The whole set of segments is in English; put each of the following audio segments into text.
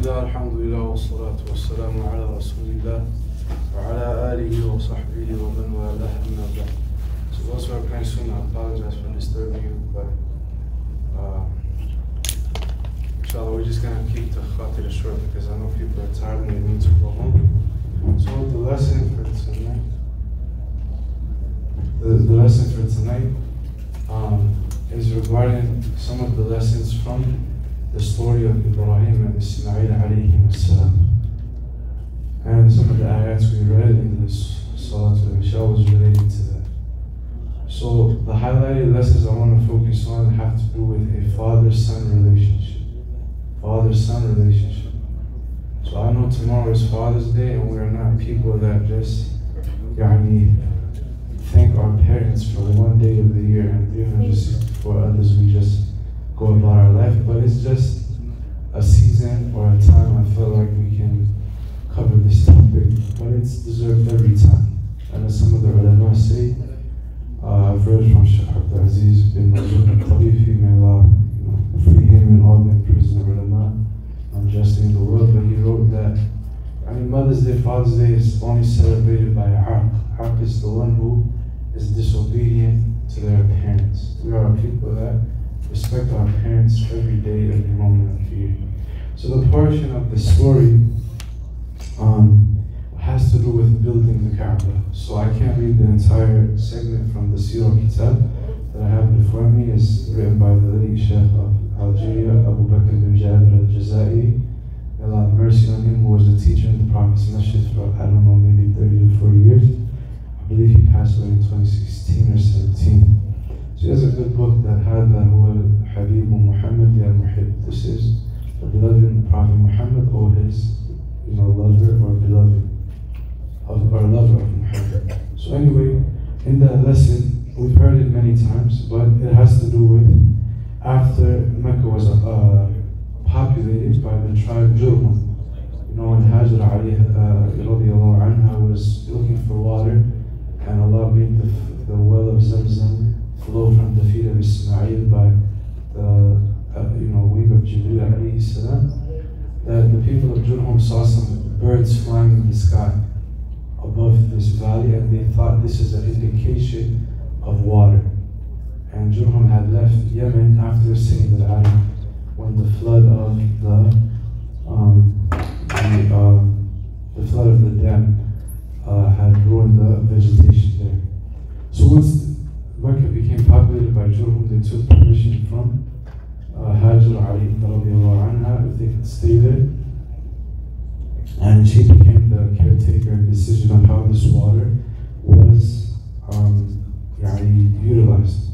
الحمد لله والصلاة والسلام على رسول الله وعلى آله وصحبه ومن والاه أما بعد. So those who are praying soon, I apologize for disturbing you, but inshallah we're just going to keep the khatir short because I know people are tired and they need to go home. So the lesson for tonight, is regarding some of the lessons from the story of Ibrahim and Ismail alayhim as-salam. And some of the ayats we read in this Salatul Isha was related to that. So the highlighted lessons I want to focus on have to do with a father-son relationship. Father-son relationship. So I know tomorrow is Father's Day and we are not people that just thank our parents for one day of the year and 364 others we just go about our life, but it's just a season or a time I feel like we can cover this topic, but it's deserved every time. And as some of the ulama say, I've read from Shaykh Abdul Aziz bin Najib al-Khalifi, may Allah free him and all the imprisoned ulama unjustly in the world, but he wrote that Mother's Day, Father's Day is only celebrated by Aq. Aq is the one who is disobedient to their parents. We are people that respect our parents every day, every moment of the year. So the portion of the story has to do with building the Kaaba. So I can't read the entire segment from the Sirah Kitab that I have before me. It's written by the late Sheikh of Algeria, Abu Bakr bin Jabir al-Jazairi. Allah have mercy on him, who was a teacher in the Prophet's Masjid for, I don't know, maybe 30 to 40 years. I believe he passed away in 2016 or 17. So he has a good book that had huwa Habib Muhammad ya Muhib. This is the beloved Prophet Muhammad or his lover or beloved or lover of Muhammad. So anyway, in that lesson, we've heard it many times, but it has to do with after Mecca was populated by the tribe Jurhum. When Hajar radiallahu anha was looking for water, and Allah made the well of Zamzam flow from the feet of Ismail by the wing of Jibreel alayhi salam, that the people of Jurhum saw some birds flying in the sky above this valley, and they thought this is an indication of water. And Jurhum had left Yemen after Sayyid al-Alam when the flood of the flood of the dam had ruined the vegetation there. So once Mecca became populated by Jurhum, they took permission from Hajar radiallahu anha if they could stay there, and she became the caretaker and decision on how this water was utilized.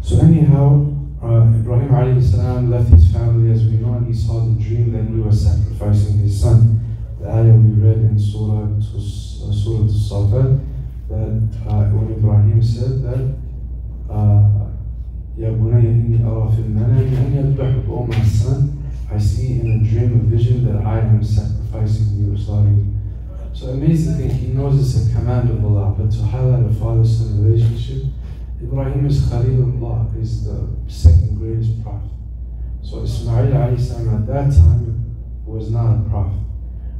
So anyhow, Ibrahim alayhi salam left his family, as we know, and he saw the dream that he was sacrificing his son. The ayah we read in Surah Al-Safat, that when Ibrahim said that Ya bunayya inni ara fil manami an yadhbahuk, O my son, I see in a dream, a vision, that I am sacrificing you or slaughtering you. So amazing thing, he knows it's a command of Allah, but to highlight a father-son relationship, Ibrahim is Khalilullah, is the second greatest prophet. So Ismail alayhi salam at that time was not a prophet,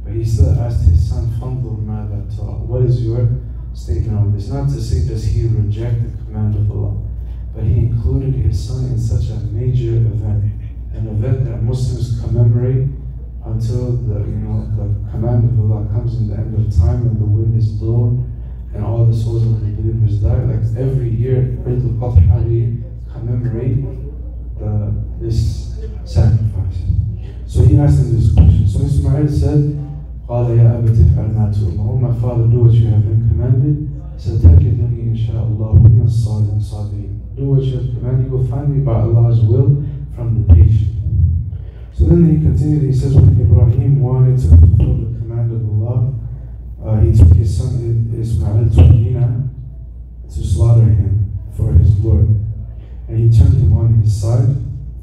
but he still asked his son, Fandur mada tara, what is your statement on this? Not to say does he reject the command of Allah, but he included his son in such a major event, an event that Muslims commemorate until the command of Allah comes in the end of time and the wind is blown and all the souls of the believers die. Like every year, Eid al-Adha, we commemorate this sacrifice. So he asked him this question. So Ismail said, قال يا أبت افعل ما تؤمر. My father, do what you have been commanded. ستجدني إن شاء الله من الصابرين. Do what you have commanded. You will find me by Allah's will from the patient. So then he continued. He says, when Ibrahim wanted to fulfill the command of Allah, he took his son Ismail to Mina to slaughter him for his Lord. And he turned him on his side,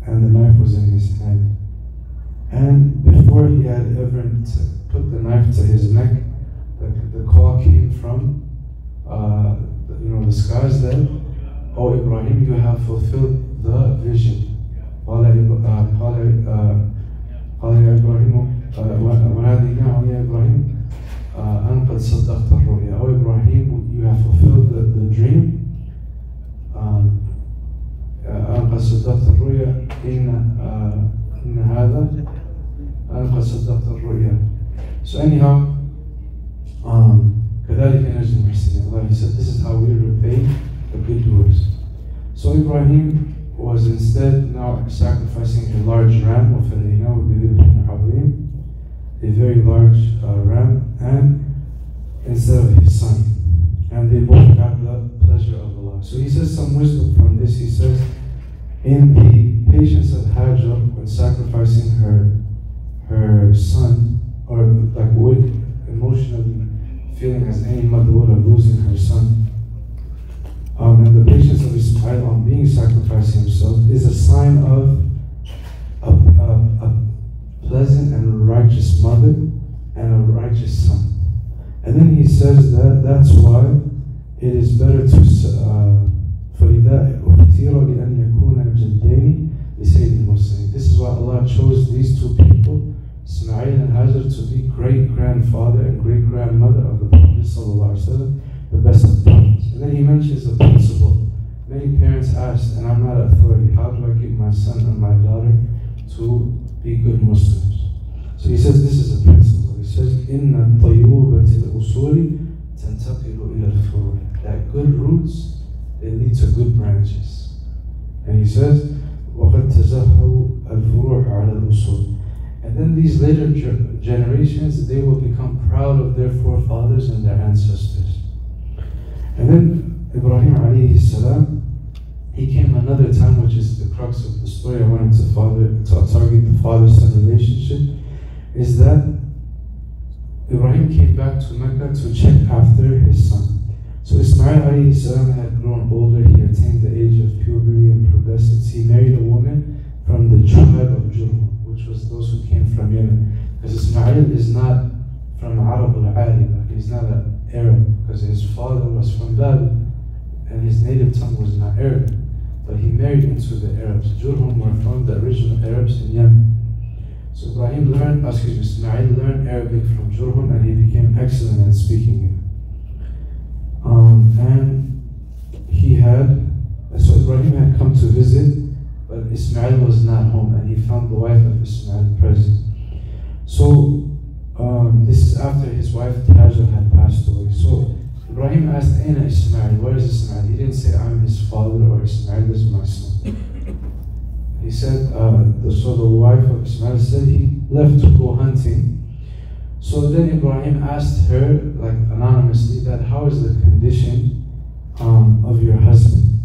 and the knife was in his hand. And before he had ever put the knife to his neck, the call came from the skies that, O Ibrahim, you have fulfilled the vision. قال يا إبراهيم وناديناه يا إبراهيم أن قد صدقت الرؤيا. Oh Ibrahim, you have fulfilled the dream. أن قد صدقت الرؤيا إن هذا أن قد صدقت الرؤيا. So anyhow, كذلك نجزي المحسنين. Allah, he said, this is how we repay the good doers. So Ibrahim was instead now sacrificing a large ram, a very large ram, and instead of his son. And they both got the pleasure of Allah. So he says some wisdom from this. He says, in the patience of Hajar when sacrificing her son, or like would emotionally feeling as any mother would of losing her son, and the patience of Ismail on being sacrificing himself is a sign of a pleasant and righteous mother and a righteous son. And then he says that that's why it is better to this is why Allah chose these two people, Ismail and Hajar, to be great-grandfather and great-grandmother of the Prophet ﷺ, the best of prophets. And then he mentions a principle. Many parents ask, and I'm not an authority, how do I get my son and my daughter to be good Muslims? So he says this is a principle. He says, إِنَّ الطَّيُّوبَةِ الْأُصُولِ تَنْتَقِلُ إِلَى الْفُرُوعِ. That good roots, they lead to good branches. And he says, وَقَدْ تَزَهَّوْا الْفُرُوعَ عَلَى الْأُصُولِ. And then these later generations, they will become proud of their forefathers and their ancestors. And then Ibrahim alayhi salam, he came another time, which is the crux of the story. I wanted to target the father-son relationship, is that Ibrahim came back to Mecca to check after his son. So Ismail alayhi salam had grown older. He attained the age of puberty and pubescence. He married a woman from the tribe of Jurhum, which was those who came from Yemen. Because Ismail is not from Arab al-Ariba, he's not an Arab, because his father was from Babel, and his native tongue was not Arabic. But he married into the Arabs. Jurhum were from the original Arabs in Yemen. So Ismail learned Arabic from Jurhum, and he became excellent at speaking it. So Ibrahim had come to visit, but Ismail was not home, and he found the wife of Ismail present. So this is after his wife Hajar had passed away. So Ibrahim asked, Aina Ismail, where is Ismail? He didn't say, I'm his father, or Ismail is my son. He said, so the wife of Ismail said he left to go hunting. So then Ibrahim asked her, like anonymously, that how is the condition of your husband?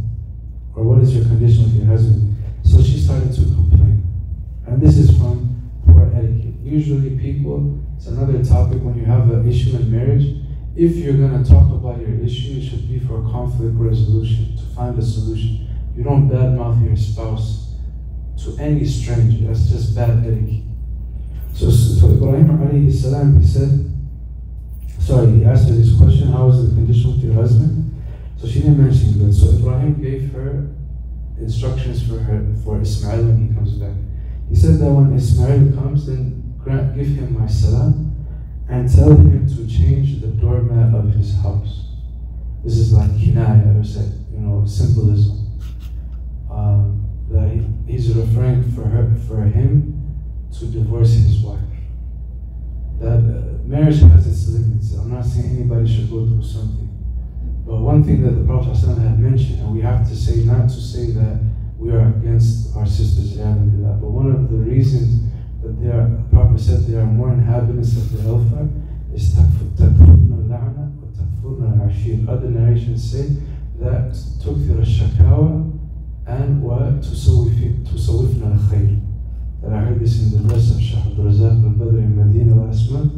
Or what is your condition with your husband? So she started to complain. And this is from poor etiquette. Usually people, it's another topic when you have an issue in marriage, if you're going to talk about your issue, it should be for conflict resolution, to find a solution. You don't badmouth your spouse to any stranger. That's just bad etiquette. So Ibrahim alayhi salam, he asked her this question, how is the condition with your husband? So she didn't mention good. So Ibrahim gave her instructions for Ismail when he comes back. He said that when Ismail comes, then give him my salam and tell him to change the doormat of his house. This is like kinaya, or symbolism. That he's referring for him to divorce his wife. That marriage has its limits. I'm not saying anybody should go through something. But one thing that the Prophet ﷺ had mentioned, and we have to say, not to say that we are against our sisters, but one of the reasons that the Prophet said there are more inhabitants of the hellfire is takfurna al-la'na wa takfurna al-ashir. Other narrations say that tukthir al-shakawa and wa tusawifna al-khayr. That I heard this in the verse of Shaykh Abdul Razak al-Badri in Medina last month,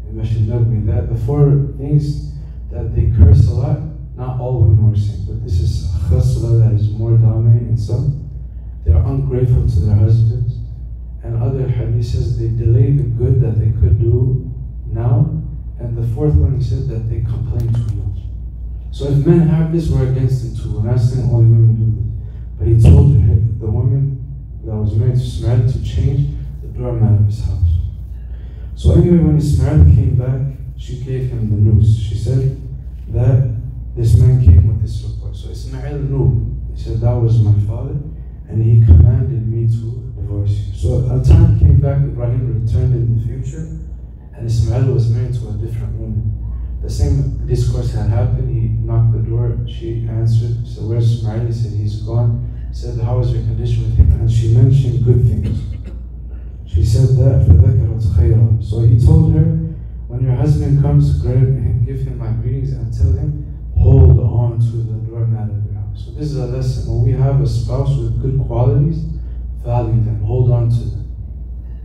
in Masjid Nabawi, that the four things that they curse a lot, not all women were saying, but this is a khasla that is more dominant in some. They are ungrateful to their husbands. And other hadith says they delay the good that they could do now. And the fourth one, he said that they complain too much. So if men have this, we're against it too. We're not saying only women do this. But he told the woman that was married to Ismail to change the doormat of his house. So anyway, when Ismail came back, she gave him the news. She said that this man came with this report. So Ismail knew. He said, that was my father, and he commanded me to divorce you. So a time came back, Ibrahim returned in the future, and Ismail was married to a different woman. The same discourse had happened. He knocked the door. She answered. He said, where's Ismail? He said, he's gone. He said, how was your condition with him? And she mentioned good things. She said that, فَذَكَرَتْ خَيْرًا. So he told her, when your husband comes, give him my greetings and tell him, hold on to the doormat of your house. So this is a lesson. When we have a spouse with good qualities, value them, hold on to them.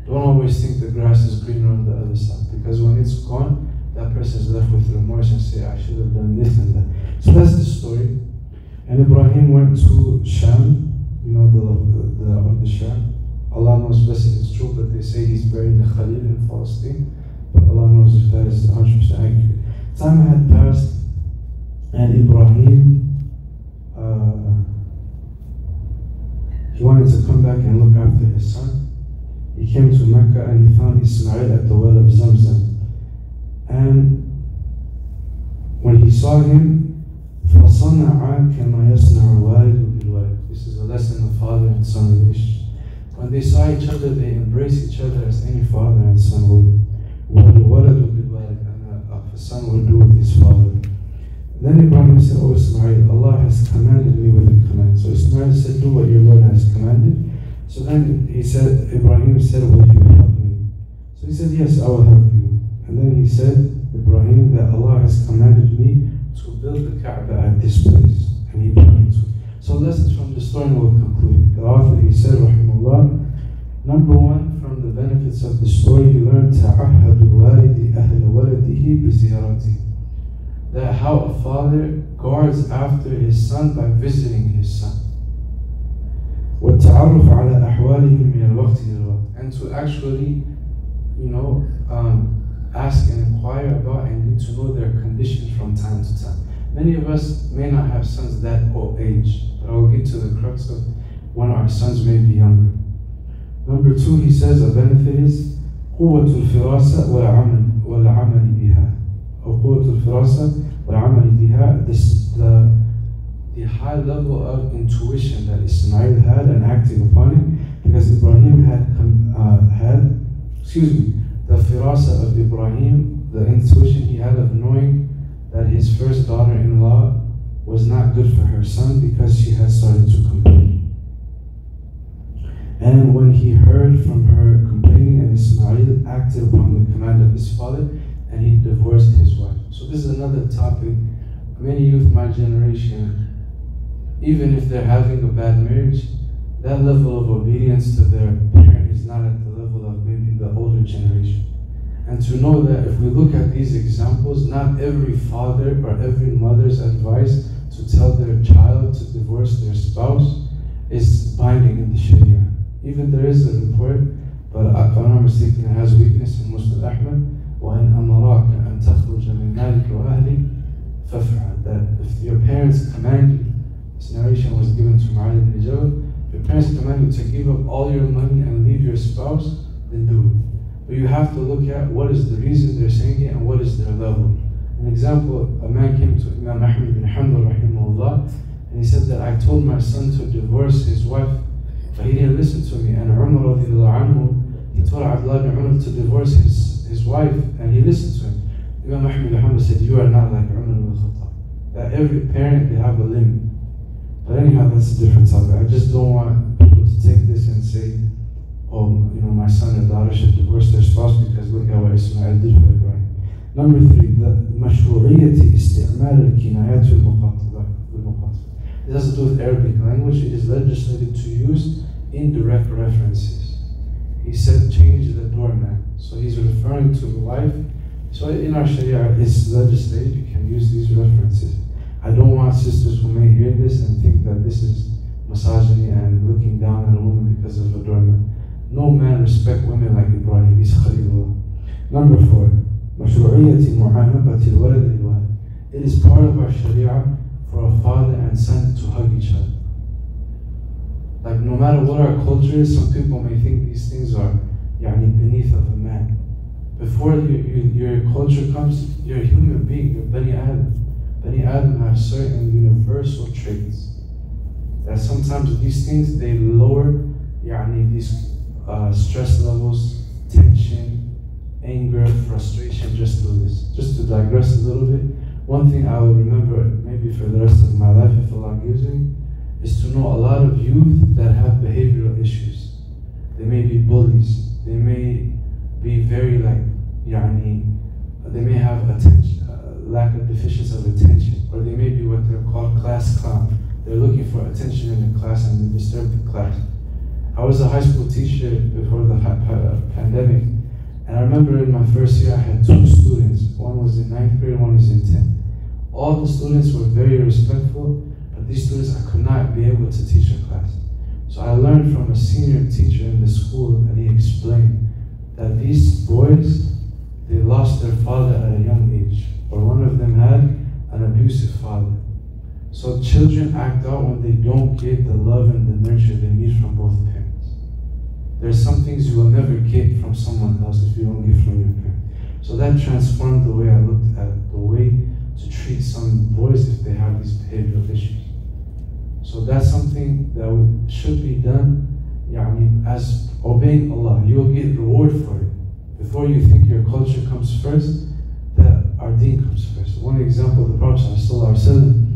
Don't always think the grass is greener on the other side, because when it's gone, that person is left with remorse and say, I should have done this and that. So that's the story. And Ibrahim went to Sham, the Sham. Allah knows best if it's true, but they say he's buried in the Khalil in Palestine. But Allah knows if that is 100% accurate. Time had passed, and Ibrahim, he wanted to come back and look after his son. He came to Mecca and he found Ismail at the well of Zamzam. And when he saw him, فَصَنَعَ كَمَا يَصْنَعُ الْوَالِدُ بِالْوَالِدِ. This is a lesson of father and son relationship. When they saw each other, they embraced each other as any father and son would. وَالْوَلَدُ بِالْوَالِدِ. And a son would do with his father. Then Ibrahim said, oh Ismail, Allah has commanded me with a command. So Ismail said, do what your Lord has commanded. So then Ibrahim said, will you help me? So he said, yes, I will help you. And then he said, Ibrahim, that Allah has commanded me to build the Kaaba at this place. And he pointed to it. So lessons from the story will conclude. The author, he said, Rahimullah, number one, from the benefits of the story, you learn تَعَهَّدُ الْوَالِدِ أَهْلَ وَلَدِهِ بِزِيَارَتِهِ. That how a father guards after his son by visiting his son. وَالتَّعَرُّفَ عَلَى أَحْوَالِهِ مِنَ الْوَقْتِ لِلْوَقْتِ. And to actually, ask and inquire about and get to know their condition from time to time. Many of us may not have sons that old age, but I will get to the crux of when our sons may be younger. Number two, he says a benefit is قوة الفراسة والعمل بها. Or قوة الفراسة والعمل بها. The high level of intuition that Ismail had and acting upon it, because Ibrahim had the firasa of Ibrahim, the intuition he had of knowing that his first daughter-in-law was not good for her son because she had started to complain. And when he heard from her complaining, and Ismail acted upon the command of his father, and he divorced his wife. So this is another topic. Many youth my generation, even if they're having a bad marriage, that level of obedience to their parent is not at the level of maybe the older generation. And to know that if we look at these examples, not every father or every mother's advice to tell their child to divorce their spouse is binding in the Sharia. Even there is a report, but if I'm not mistaken, it has weakness in Muslim Ahmad, وَإِنْ أَمَرَاكَ أَن تَخْرُجَ مِنْ مَالِكَ وَأَهْلِكَ فَافْعَلْ. That if your parents command you, this narration was given to Mu'adh ibn Jabal, if your parents command you to give up all your money and leave your spouse, then do it. But you have to look at what is the reason they're saying it and what is their level. An example, a man came to Imam Ahmad bin Hanbal rahimahullah, and he said that I told my son to divorce his wife, but he didn't listen to me. And Umar radiallahu anhu, he told Abdullah bin Umar to divorce his wife, and he listened to him. Imam Ahmad bin Hanbal said, you are not like Umar ibn Khattab. That every parent, they have a limit. But anyhow, that's a different topic. I just don't want people to take this and say, oh, my son or daughter should divorce their spouse because look at what Ismail did for Ibrahim. Number three, the مشروعية استعمال الكنايات في المخاطبات. It has to do with Arabic language. It is legislated to use indirect references. He said, change the doormat. So he's referring to the wife. So in our Sharia, it's legislated. You can use these references. I don't want sisters who may hear this and think that this is misogyny and looking down on a woman because of a doormat. No man respect women like Ibrahim. He's Khalilullah. Number four, مشروعية معانقة الولد للوالد. It is part of our Sharia for a father and son to hug each other. Like no matter what our culture is, some people may think these things are, beneath of a man. Before your culture comes, you're a human being, you're Bani Adam. Bani Adam have certain universal traits that sometimes these things, they lower these stress levels, tension, anger, frustration, just through this. Just to digress a little bit, one thing I will remember maybe for the rest of my life, if Allah gives me, is to know a lot of youth that have behavioral issues. They may be bullies, they may be very they may have lack of deficiency of attention, or they may be what they're called class clown. They're looking for attention in the class and they disturb the class. I was a high school teacher before the pandemic, and I remember in my first year I had 2 students. One was in 9th grade, one was in 10th. All the students were very respectful, but these students I could not be able to teach a class. So I learned from a senior teacher in the school, and he explained that these boys, they lost their father at a young age, or one of them had an abusive father. So children act out when they don't get the love and the nurture they need from both parents. There's some things you will never get from someone else if you don't get from your parents. So that transformed the way I looked at the way to treat some boys if they have these behavioral issues. So that's something that should be done as obeying Allah. You will get reward for it. Before you think your culture comes first, that our deen comes first. One example, the Prophet ﷺ,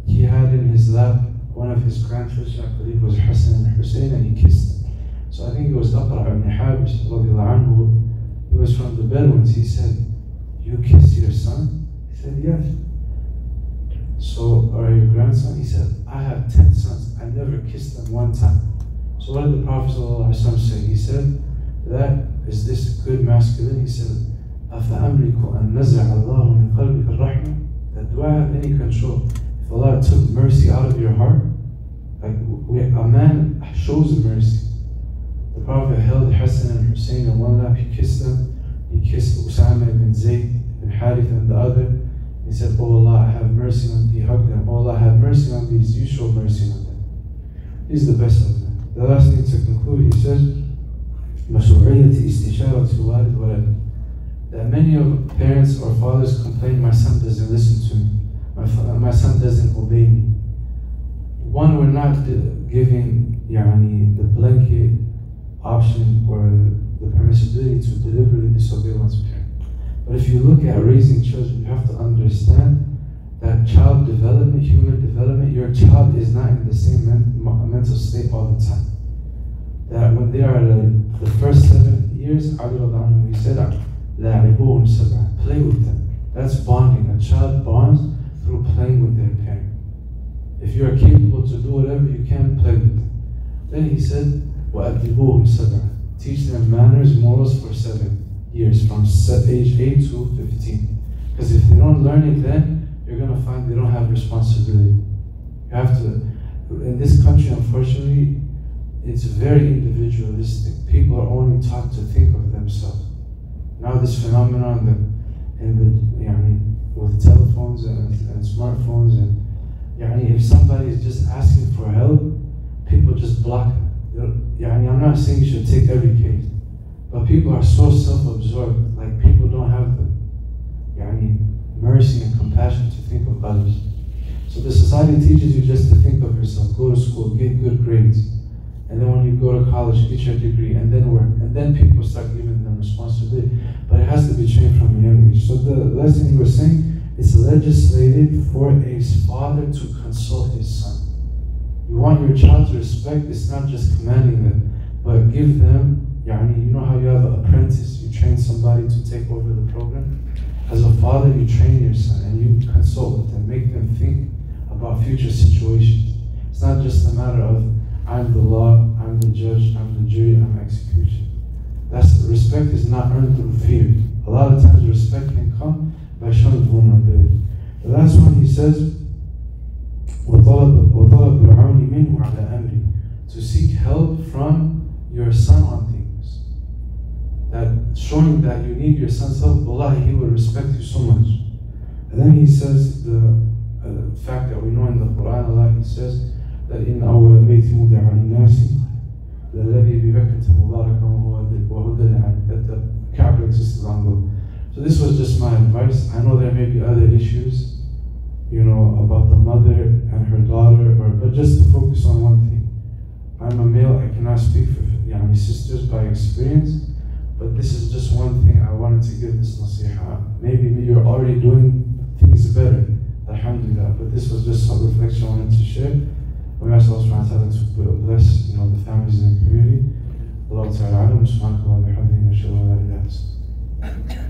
he had in his lap one of his grandchildren, I believe was Hassan and Hussein, and he kissed them. So I think it was Aqra ibn Habis radiallahu anhu. He was from the Bedouins. He said, "You kiss your son?" He said, "Yes." "So are your grandson?" He said, "I have 10 sons. I never kissed them one time." So what did the Prophet ﷺ say? He said, is this good masculine? He said, أَفَأَمْلِكُ أَنْ نَزَعَ اللَّهُ مِنْ قَلْبِكَ الرَّحْمَةِ, that do I have any control? If Allah took mercy out of your heart, a man shows mercy. The Prophet held Hassan and Hussein in one lap, he kissed them. He kissed Usama ibn Zayd ibn Harith and the other. He said, "Oh Allah, have mercy on them." He hugged them. "Oh Allah, have mercy on these. You show mercy on them." He's the best of them. The last thing to conclude, he says, مشروعية استشارة والد ولد. That many of parents or fathers complain, "My son doesn't listen to me. My son doesn't obey me." One, we're not giving the blanket option or the permissibility to deliberately disobey one's parent. But if you look at raising children, you have to understand that child development, human development, your child is not in the same mental state all the time. That when they are the first 7 years, Ali radiallahu anhu, he said, لَاعِبُوهُمْ سَبْعًا, play with them. That's bonding. A child bonds through playing with their parent. If you are capable to do whatever you can, play with them. Then he said, وَأَدِّبُوهُمْ سَبْعًا, teach them manners, morals for 7 years, from age 8 to 15. Because if they don't learn it then, you're going to find they don't have responsibility. You have to, in this country, unfortunately, it's very individualistic. People are only taught to think of themselves. Now this phenomenon with telephones and smartphones, and if somebody is just asking for help, people just block them. I'm not saying you should take every case, but people are so self-absorbed. Like, people don't have the mercy and compassion to think of others. So the society teaches you just to think of yourself. Go to school, get good grades, and then when you go to college, get your degree, and then work. And then people start giving them responsibility. But it has to be trained from a young age. So the lesson you were saying, it's legislated for a father to consult his son. You want your child to respect, it's not just commanding them, but give them, you know how you have an apprentice, you train somebody to take over the program? As a father, you train your son and you consult with them, make them think about future situations. It's not just a matter of, I'm the law, I'm the judge, I'm the jury, I'm execution. Respect is not earned through fear. A lot of times respect can come by showing vulnerability. The last one, he says, وَطَلَبُ الْعَوْنِ مِنْهُ عَلَى أَمْرِ, to seek help from your son on things. That showing that you need your son's help, wallahi, he will respect you so much. And then he says the fact that we know in the Quran, Allah, he says that in our بيت مودع للناس الذي ببكة مباركة وهدى للعالمين, that the Kaaba existed long ago. So this was just my advice. I know there may be other issues, you know, about the mother and her daughter, but just to focus on one thing. I'm a male, I cannot speak for sisters by experience, but this is just one thing I wanted to give this nasiha. Maybe you're already doing things better, alhamdulillah, but this was just some reflection I wanted to share. We ask Allah subhanahu wa ta'ala to bless, you know, the families in the community. Allah ta'ala alam, subhanahu wa ta'ala, bihamdihi, nashhadu an la ilaha illa anta.